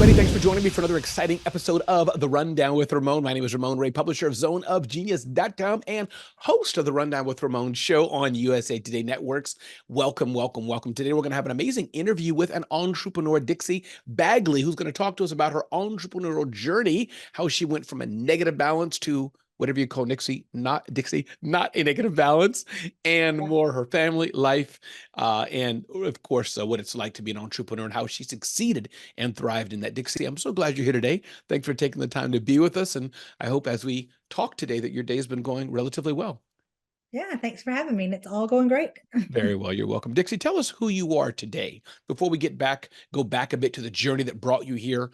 everybody. Thanks for joining me for another exciting episode of The Rundown with Ramon. My name is Ramon Ray, publisher of zoneofgenius.com and host of The Rundown with Ramon show on USA Today Networks. Welcome, welcome, welcome. Today, we're going to have an amazing interview with an entrepreneur, Dixie Bagley, who's going to talk to us about her entrepreneurial journey, how she went from a negative balance to whatever you call Dixie, not a negative balance, and more her family life, and of course, what it's like to be an entrepreneur and how she succeeded and thrived in that. Dixie, I'm so glad you're here today. Thanks for taking the time to be with us. And I hope as we talk today that your day has been going relatively well. Yeah, thanks for having me. And it's all going great. Very well. You're welcome. Dixie, tell us who you are today. Before we go back a bit to the journey that brought you here.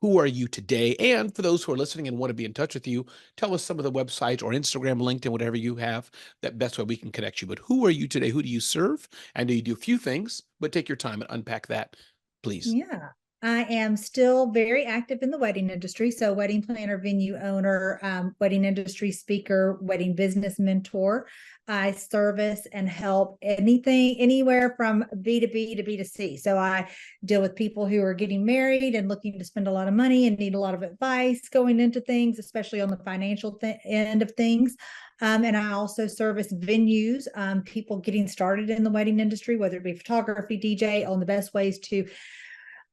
Who are you today? And for those who are listening and want to be in touch with you, tell us some of the websites or Instagram, LinkedIn, whatever you have, that best way we can connect you. But who are you today? Who do you serve? I know you do a few things, but take your time and unpack that, please. Yeah, I am still very active in the wedding industry. So, wedding planner, venue owner, wedding industry speaker, wedding business mentor. I service and help anything, anywhere from B2B to B2C. So, I deal with people who are getting married and looking to spend a lot of money and need a lot of advice going into things, especially on the financial end of things. And I also service venues, people getting started in the wedding industry, whether it be photography, DJ, on the best ways to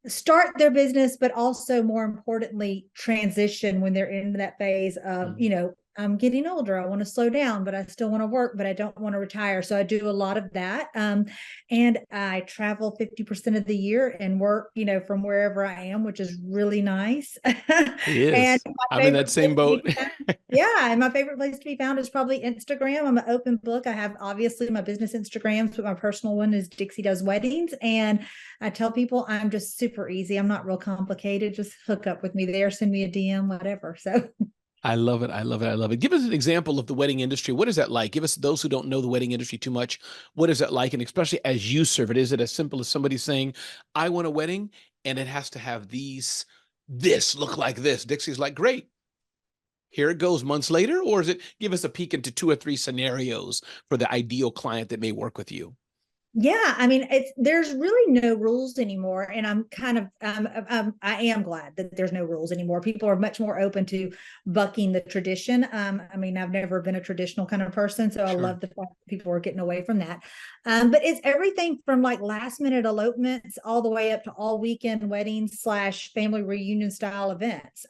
start their business, but also more importantly, transition when they're in that phase of, I'm getting older. I want to slow down, but I still want to work, but I don't want to retire. So I do a lot of that. And I travel 50% of the year and work, from wherever I am, which is really nice. It And is. I'm in that same boat. yeah. And my favorite place to be found is probably Instagram. I'm an open book. I have obviously my business Instagrams, but my personal one is Dixie Does Weddings. And I tell people I'm just super easy. I'm not real complicated. Just hook up with me there, send me a DM, whatever. So I love it. I love it. I love it. Give us an example of the wedding industry. What is that like? Give us those who don't know the wedding industry too much. What is that like? And especially as you serve it, is it as simple as somebody saying, I want a wedding and it has to have this look like this? Dixie's like, great. Here it goes months later. Or is it give us a peek into 2 or 3 scenarios for the ideal client that may work with you? yeah, I mean, there's really no rules anymore, and I'm kind of I am glad that there's no rules anymore. People are much more open to bucking the tradition. I mean, I've never been a traditional kind of person, so I Sure. love the fact that people are getting away from that. But it's everything from like last minute elopements all the way up to all weekend weddings / family reunion style events.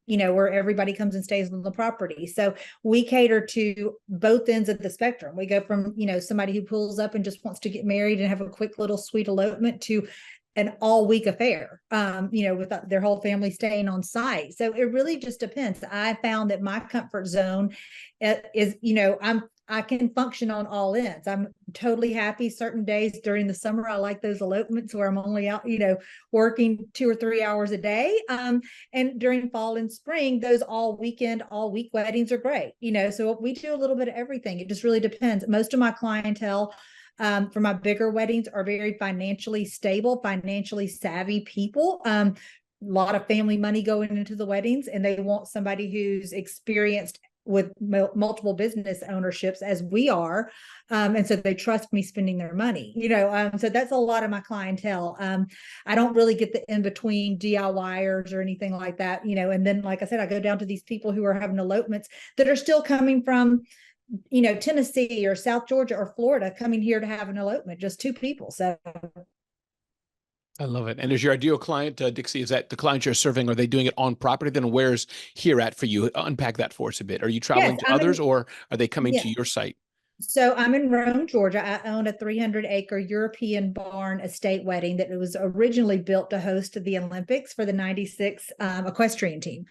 Where everybody comes and stays on the property. So we cater to both ends of the spectrum. We go from, somebody who pulls up and just wants to get married and have a quick little sweet elopement to an all-week affair, with their whole family staying on site. So it really just depends. I found that my comfort zone is, I can function on all ends. I'm totally happy certain days during the summer. I like those elopements where I'm only out, working 2 or 3 hours a day. And during fall and spring, those all week weddings are great. So we do a little bit of everything. It just really depends. Most of my clientele for my bigger weddings are very financially stable, financially savvy people. A lot of family money going into the weddings, and they want somebody who's experienced with multiple business ownerships as we are. And so they trust me spending their money, so that's a lot of my clientele. I don't really get the in-between DIYers or anything like that, and then, like I said, I go down to these people who are having elopements that are still coming from, Tennessee or South Georgia or Florida, coming here to have an elopement, just 2 people. So I love it. And is your ideal client, Dixie, is that the client you're serving, are they doing it on property? Then where's here at for you? Unpack that for us a bit. Are you traveling yes, to others or are they coming yeah. to your site? So I'm in Rome, Georgia. I own a 300-acre European barn estate wedding that was originally built to host the Olympics for the 96 equestrian team.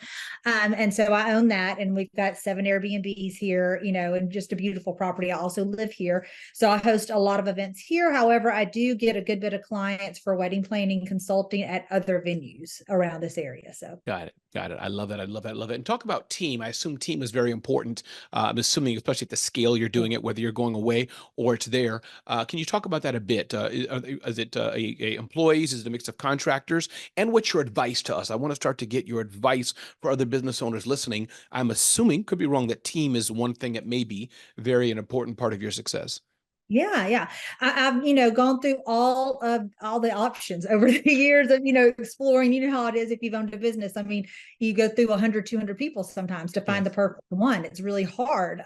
And so I own that, and we've got 7 Airbnbs here, and just a beautiful property. I also live here. So I host a lot of events here. However, I do get a good bit of clients for wedding planning consulting at other venues around this area. So Got it. Got it. I love that. I love that. I love it. And talk about team. I assume team is very important. I'm assuming, especially at the scale you're doing it, whether you're going away or it's there. Can you talk about that a bit? Is it employees? Is it a mix of contractors? And what's your advice to us? I want to start to get your advice for other business owners listening. I'm assuming, could be wrong, that team is one thing that may be very an important part of your success. Yeah, yeah. I've, gone through all the options over the years of, exploring. You know how it is if you've owned a business. I mean, you go through 100, 200 people sometimes to find the Yes. perfect one. It's really hard.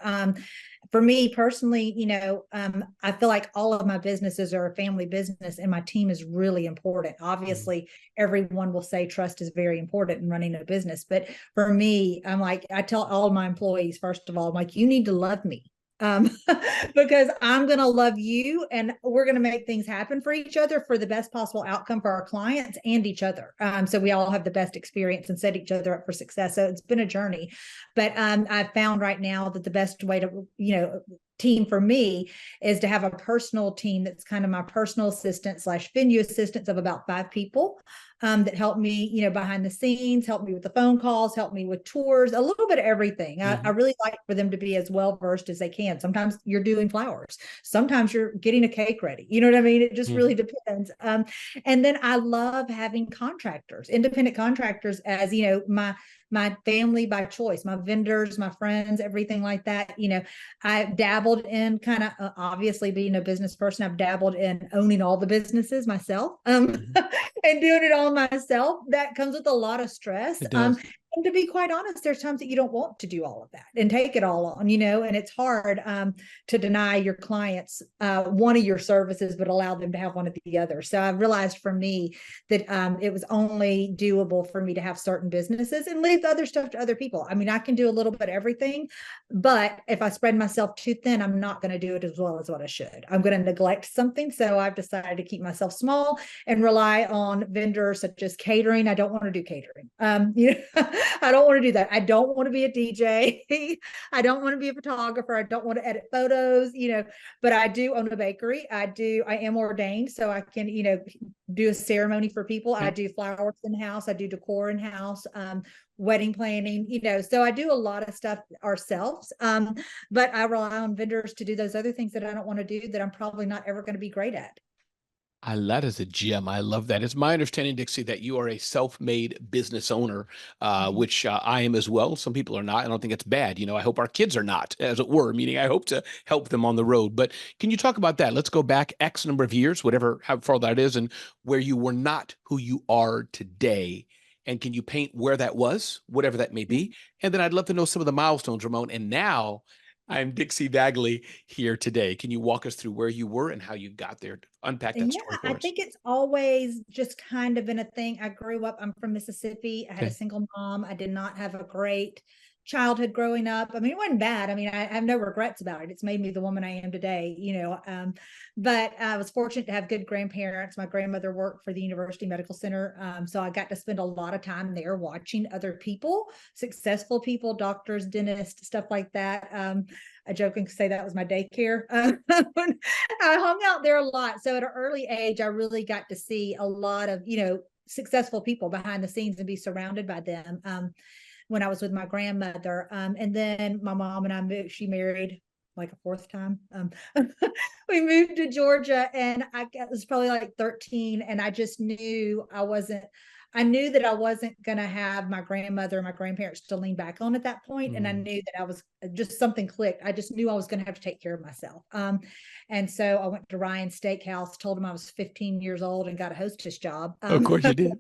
For me personally, I feel like all of my businesses are a family business and my team is really important. Mhm. Obviously, everyone will say trust is very important in running a business. But for me, I'm like, I tell all my employees, first of all, I'm like, you need to love me. um, because I'm going to love you and we're going to make things happen for each other for the best possible outcome for our clients and each other. So we all have the best experience and set each other up for success. So it's been a journey, but I've found right now that the best way to, team for me is to have a personal team that's kind of my personal assistant slash venue assistants of about 5 people that help me, behind the scenes, help me with the phone calls, help me with tours, a little bit of everything. I Mhm. really like for them to be as well versed as they can. Sometimes you're doing flowers, sometimes you're getting a cake ready. You know what I mean? It just really Mhm. depends. And then I love having contractors, independent contractors, as my family by choice, my vendors, my friends, everything like that. I dabbled in kind of obviously being a business person. I've dabbled in owning all the businesses myself. Mhm. And doing it all myself, that comes with a lot of stress. It does. And to be quite honest, there's times that you don't want to do all of that and take it all on, and it's hard to deny your clients one of your services, but allow them to have one of the other. So I realized for me that it was only doable for me to have certain businesses and leave the other stuff to other people. I mean, I can do a little bit of everything, but if I spread myself too thin, I'm not going to do it as well as what I should. I'm going to neglect something. So I've decided to keep myself small and rely on vendors such as catering. I don't want to do catering. I don't want to do that. I don't want to be a DJ. I don't want to be a photographer. I don't want to edit photos, but I do own a bakery. I am ordained, so I can, do a ceremony for people. I Yep. do flowers in house. I do decor in house, wedding planning, so I do a lot of stuff ourselves. But I rely on vendors to do those other things that I don't want to do that I'm probably not ever going to be great at. That is a gem. I love that. It's my understanding, Dixie, that you are a self-made business owner, which I am as well. Some people are not. I don't think it's bad. I hope our kids are not, as it were, meaning I hope to help them on the road. But can you talk about that? Let's go back X number of years, whatever, how far that is, and where you were not who you are today. And can you paint where that was, whatever that may be? And then I'd love to know some of the milestones, Ramon. And now I'm Dixie Bagley here today. Can you walk us through where you were and how you got there? Unpack that Yeah, story I for us. think it's always just kind of been a thing. I grew up, I'm from Mississippi. I had a Okay. single mom. I did not have a great childhood growing up. I mean, it wasn't bad. I mean, I have no regrets about it. It's made me the woman I am today, but I was fortunate to have good grandparents. My grandmother worked for the University Medical Center. So I got to spend a lot of time there watching other people, successful people, doctors, dentists, stuff like that. I joking say that was my daycare. I hung out there a lot. So at an early age, I really got to see a lot of, successful people behind the scenes and be surrounded by them when I was with my grandmother. And then my mom and I moved, she married like a fourth time. We moved to Georgia and I was probably like 13. And I just knew I knew that I wasn't going to have my grandmother and my grandparents to lean back on at that point. And I Mm. knew that I was just something clicked. I just knew I was going to have to take care of myself. And so I went to Ryan's Steakhouse, told him I was 15 years old and got a hostess job. Of course you did.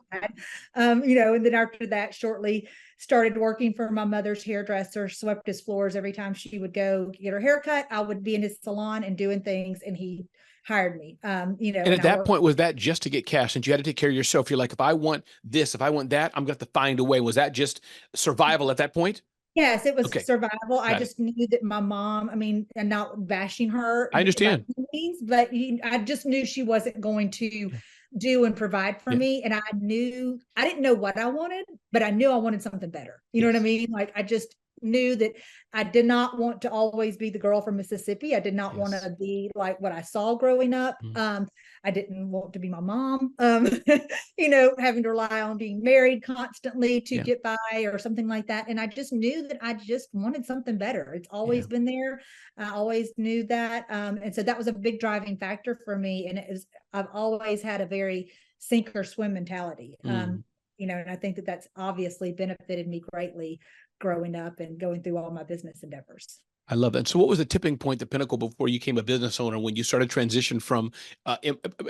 And then after that, shortly started working for my mother's hairdresser, swept his floors every time she would go get her haircut. I would be in his salon and doing things, and he hired me. And And at I that worked. point, was that just to get cash? Since you had to take care of yourself, you're like, if I want this, if I want that, I'm going to have to find a way. Was that just survival at that point? Yes, it was Okay, survival. I got it. just knew that my mom, I mean, and not bashing her I by understand. any means, but I just knew she wasn't going to Yeah. do and provide for Yeah. me. And I didn't know what I wanted, but I knew I wanted something better. You know what I Yes. mean? Like I just knew that I did not want to always be the girl from Mississippi. I did not want Yes. to be like what I saw growing up. Mm. I didn't want to be my mom, having to rely on being married constantly to Yeah. get by or something like that. And I just knew that I just wanted something better. It's Yeah. always been there. I always knew that. And so that was a big driving factor for me. And I've always had a very sink or swim mentality. Mm. And I think that's obviously benefited me greatly growing up and going through all my business endeavors. I love that. So what was the tipping point, the pinnacle before you became a business owner when you started transition from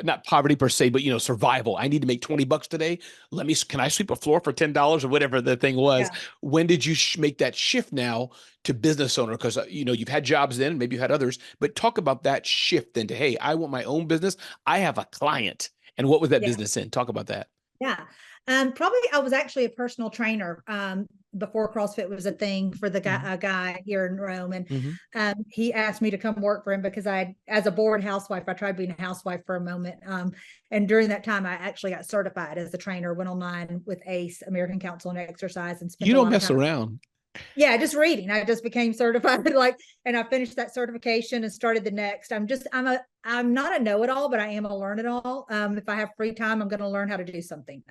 not poverty per se, but survival. I need to make 20 bucks today. Can I sweep a floor for $10 or whatever the thing was? Yeah. When did you make that shift now to business owner? Because you've had jobs then, maybe you've had others, but talk about that shift then to, hey, I want my own business. I have a client. And what was that Yeah. business in? Talk about that. Yeah. Probably I was actually a personal trainer before CrossFit was a thing for the guy, Mhm. a guy here in Rome. And Mhm. he asked me to come work for him because as a bored housewife, I tried being a housewife for a moment. And during that time, I actually got certified as a trainer, went online with ACE, American Council on Exercise, and spent You a don't lot of mess time. around. Yeah, just reading. I just became certified, and I finished that certification and started the next. I'm not a know-it-all, but I am a learn-it-all. If I have free time, I'm going to learn how to do something.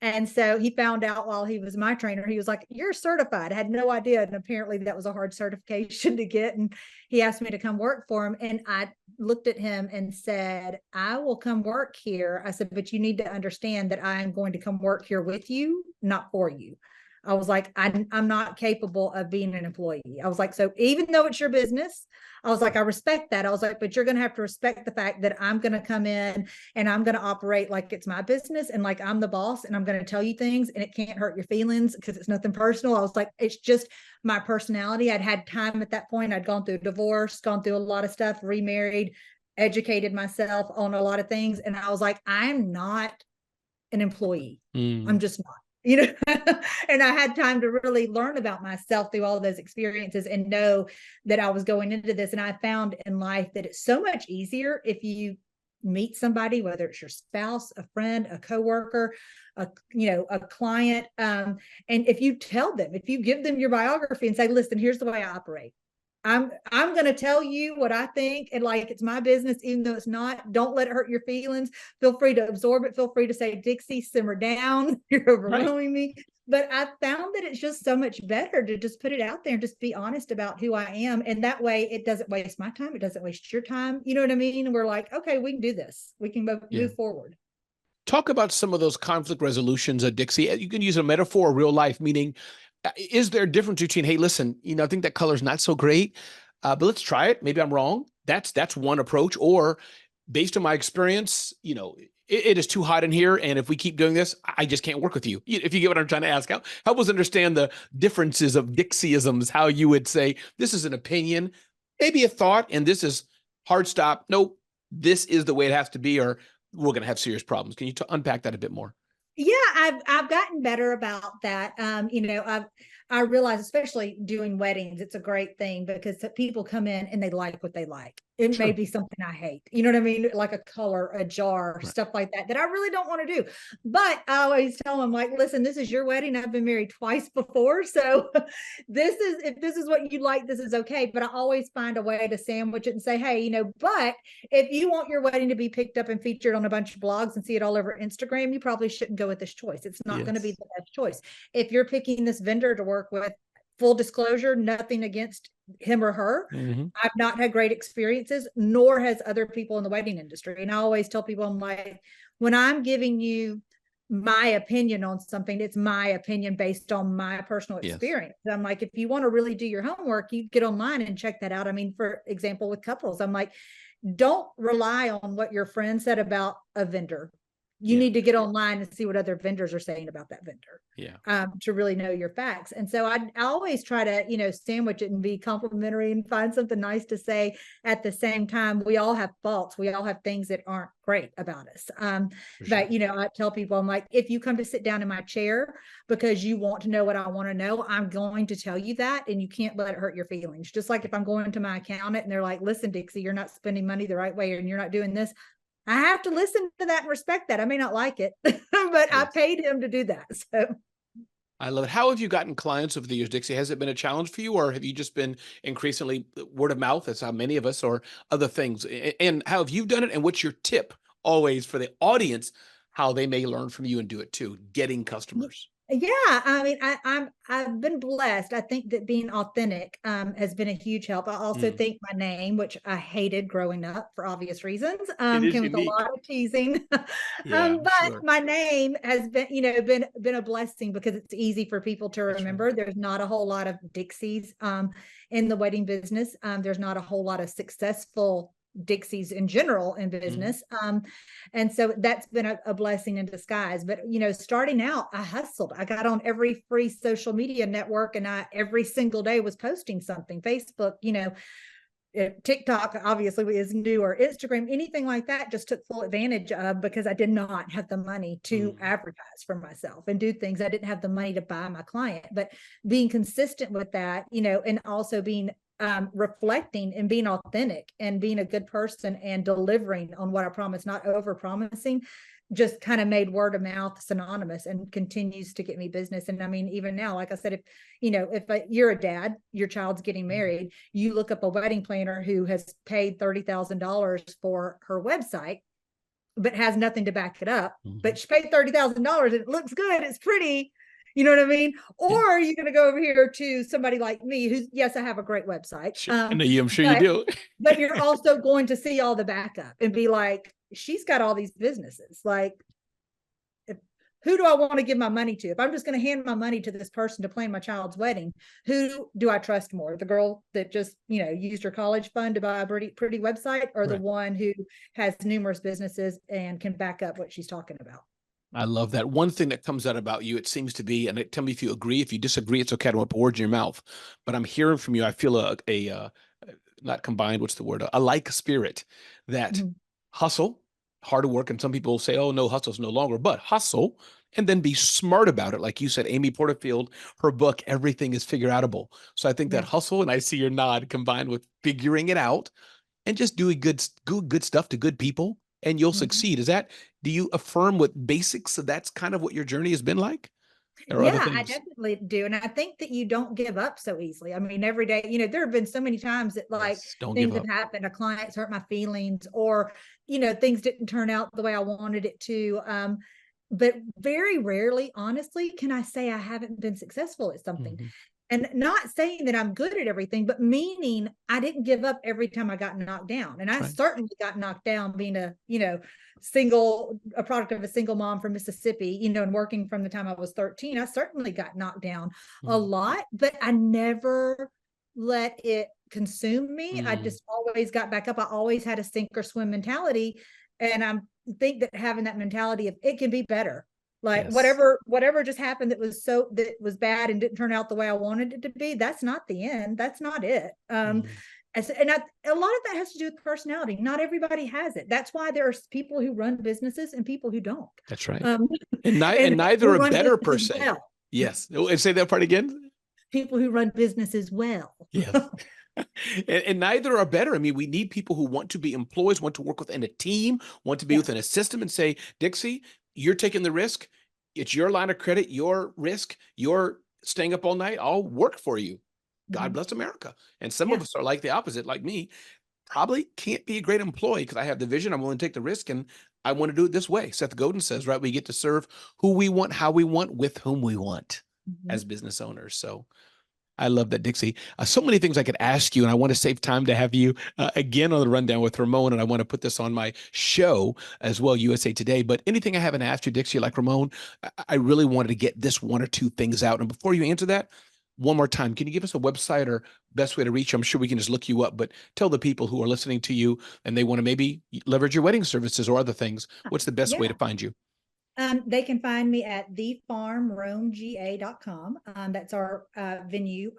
And so he found out while he was my trainer, he was like, "You're certified." I had no idea. And apparently that was a hard certification to get. And he asked me to come work for him. And I looked at him and said, "I will come work here." I said, "But you need to understand that I am going to come work here with you, not for you." I was like, I'm not capable of being an employee. I was like, so even though it's your business, I was like, I respect that. I was like, but you're going to have to respect the fact that I'm going to come in and I'm going to operate like it's my business and like I'm the boss and I'm going to tell you things and it can't hurt your feelings because it's nothing personal. I was like, it's just my personality. I'd had time at that point. I'd gone through a divorce, gone through a lot of stuff, remarried, educated myself on a lot of things. And I was like, I'm not an employee. I'm Mm. just not. And I had time to really learn about myself through all of those experiences and know that I was going into this. And I found in life that it's so much easier if you meet somebody, whether it's your spouse, a friend, a coworker, a client. And if you tell them, if you give them your biography and say, listen, here's the way I operate. I'm going to tell you what I think and like it's my business, even though it's not. Don't let it hurt your feelings. Feel free to absorb it. Feel free to say, Dixie, simmer down. You're Right. overwhelming me. But I found that it's just so much better to just put it out there and just be honest about who I am. And that way it doesn't waste my time. It doesn't waste your time. You know what I mean? And we're like, okay, we can do this. We can Yeah. move forward. Talk about some of those conflict resolutions, Dixie. You can use a metaphor or real life, meaning, is there a difference between, hey, listen, I think that color's not so great, but let's try it. Maybe I'm wrong. That's one approach. Or based on my experience, it is too hot in here, and if we keep doing this, I just can't work with you. If you get what I'm trying to ask, help us understand the differences of Dixieisms. How you would say this is an opinion, maybe a thought, and this is hard stop. Nope, this is the way it has to be, or we're going to have serious problems. Can you unpack that a bit more? Yeah, I've gotten better about that. I realize, especially doing weddings, it's a great thing because people come in and they like what they like. It may Sure. be something I hate, you know what I mean? Like a color, a jar, Right. stuff like that I really don't want to do. But I always tell them, like, listen, this is your wedding. I've been married twice before. So if this is what you like, this is okay. But I always find a way to sandwich it and say, hey, but if you want your wedding to be picked up and featured on a bunch of blogs and see it all over Instagram, you probably shouldn't go with this choice. It's not going to be Yes. the best choice. If you're picking this vendor to work with, full disclosure, nothing against him or her. Mm-hmm. I've not had great experiences, nor has other people in the wedding industry. And I always tell people, I'm like, when I'm giving you my opinion on something, it's my opinion based on my personal Yes. experience. I'm like, if you want to really do your homework, you get online and check that out. I mean, for example, with couples, I'm like, don't rely on what your friend said about a vendor. You Yeah. need to get online and see what other vendors are saying about that vendor Yeah. to really know your facts. And so I always try to, sandwich it and be complimentary and find something nice to say at the same time. We all have faults. We all have things that aren't great about us. For sure. But, I tell people, I'm like, if you come to sit down in my chair because you want to know what I want to know, I'm going to tell you that. And you can't let it hurt your feelings. Just like if I'm going to my accountant and they're like, listen, Dixie, you're not spending money the right way and you're not doing this. I have to listen to that and respect that. I may not like it, but I Yes. paid him to do that. So I love it. How have you gotten clients over the years, Dixie? Has it been a challenge for you, or have you just been increasingly word of mouth? That's how many of us, or other things. And how have you done it? And what's your tip always for the audience, how they may learn from you and do it too, getting customers? Yeah, I mean, I've been blessed. I think that being authentic has been a huge help. I also Mm, think my name, which I hated growing up for obvious reasons, it is came with a unique. lot of teasing. Yeah, I'm But sure. my name has been, been a blessing because it's easy for people to That's right. remember. There's not a whole lot of Dixies in the wedding business. There's not a whole lot of successful Dixies in general in Mhm. business. And so that's been a blessing in disguise. But, starting out, I hustled. I got on every free social media network and I every single day was posting something. Facebook, TikTok obviously is new, or Instagram, anything like that, just took full advantage of because I did not have the money to Mm. advertise for myself and do things. I didn't have the money to buy my client, but being consistent with that, and also being reflecting and being authentic and being a good person and delivering on what I promised, not over promising, just kind of made word of mouth synonymous and continues to get me business. And I mean, even now, like I said, if you're a dad, your child's getting Mhm. married, you look up a wedding planner who has paid $30,000 for her website, but has nothing to back it up. Mhm. But she paid $30,000 and it looks good, it's pretty. You know what I mean? Yeah, Or you're going to go over here to somebody like me, who's, yes, I have a great website, sure. I'm sure you but do. you're also going to see all the backup and be like, she's got all these businesses. Like, if, who do I want to give my money to? If I'm just going to hand my money to this person to plan my child's wedding, who do I trust more? The girl that just, used her college fund to buy a pretty website, or the Right. one who has numerous businesses and can back up what she's talking about? I love that. One thing that comes out about you, it seems to be, and tell me if you agree. If you disagree, it's okay. I don't want to put words in your mouth. But I'm hearing from you. I feel not combined. What's the word? A like spirit that Mhm. hustle, hard work, and some people say, "Oh no, hustle's no longer," but hustle and then be smart about it. Like you said, Amy Porterfield, her book, Everything is Figure Outable. So I think that Yeah. hustle, and I see your nod combined with figuring it out and just doing good stuff to good people and you'll Mhm. succeed. Do you affirm with basics? So that's kind of what your journey has been like? Or other Yeah, I things? definitely do. And I think that you don't give up so easily. I mean, every day, there have been so many times that like Yes. Don't give things have up. happened, a client's hurt my feelings, or, things didn't turn out the way I wanted it to. But very rarely, honestly, can I say I haven't been successful at something. Mhm. And not saying that I'm good at everything, but meaning I didn't give up every time I got knocked down. And That's I right. certainly got knocked down being a product of a single mom from Mississippi, and working from the time I was 13. I certainly got knocked down a Mhm. lot, but I never let it consume me. I Mhm. just always got back up. I always had a sink or swim mentality. And I think that having that mentality of it can be better, like Yes. whatever just happened that was bad and didn't turn out the way I wanted it to be, that's not the end, that's not it. Mhm. A lot of that has to do with personality. Not everybody has it. That's why there are people who run businesses and people who don't, That's right. um And and neither who are run better per businesses se. well. Yes. Oh, and say that part again. People who run businesses well. Yes. And neither are better. I mean, we need people who want to be employees, want to work within a team, want to be Yeah. within a system and say, Dixie, you're taking the risk. It's your line of credit, your risk. You're staying up all night. I'll work for you. God Mhm. bless America. And some of Yeah. us are like the opposite, like me, probably can't be a great employee because I have the vision. I'm willing to take the risk and I want to do it this way. Seth Godin says, right? We get to serve who we want, how we want, with whom we want Mhm. as business owners. So I love that, Dixie. So many things I could ask you, and I want to save time to have you again on the rundown with Ramon. And I want to put this on my show as well, USA Today. But anything I haven't asked you, Dixie, like Ramon, I really wanted to get this one or two things out. And before you answer that, one more time, can you give us a website or best way to reach you? I'm sure we can just look you up, but tell the people who are listening to you and they want to maybe leverage your wedding services or other things. What's the best way to Yeah. find you? They can find me at thefarmromega.com. That's our venue.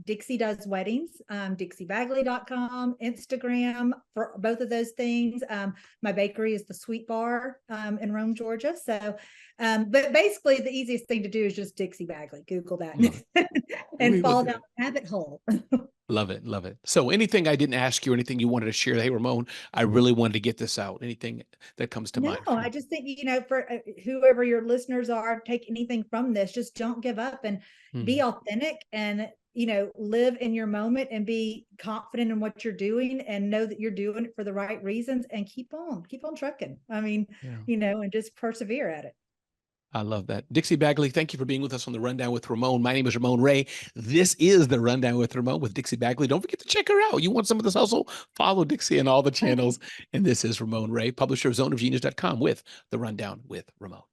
Dixie does weddings, dixiebagley.com, Instagram for both of those things. My bakery is the Sweet Bar in Rome, Georgia. So, but basically, the easiest thing to do is just Dixie Bagley. Google that Love it. and We will fall do down it. the rabbit hole. Love it. Love it. So anything I didn't ask you or anything you wanted to share, hey, Ramon, I really wanted to get this out. Anything that comes to No, mind for I you? just think, for whoever your listeners are, take anything from this, just don't give up and be Mhm. authentic and, live in your moment and be confident in what you're doing and know that you're doing it for the right reasons and keep on trucking. I mean, Yeah. and just persevere at it. I love that. Dixie Bagley, thank you for being with us on the Rundown with Ramon. My name is Ramon Ray. This is the Rundown with Ramon with Dixie Bagley. Don't forget to check her out. You want some of this hustle? Follow Dixie on all the channels. And this is Ramon Ray, publisher of zoneofgenius.com with the Rundown with Ramon.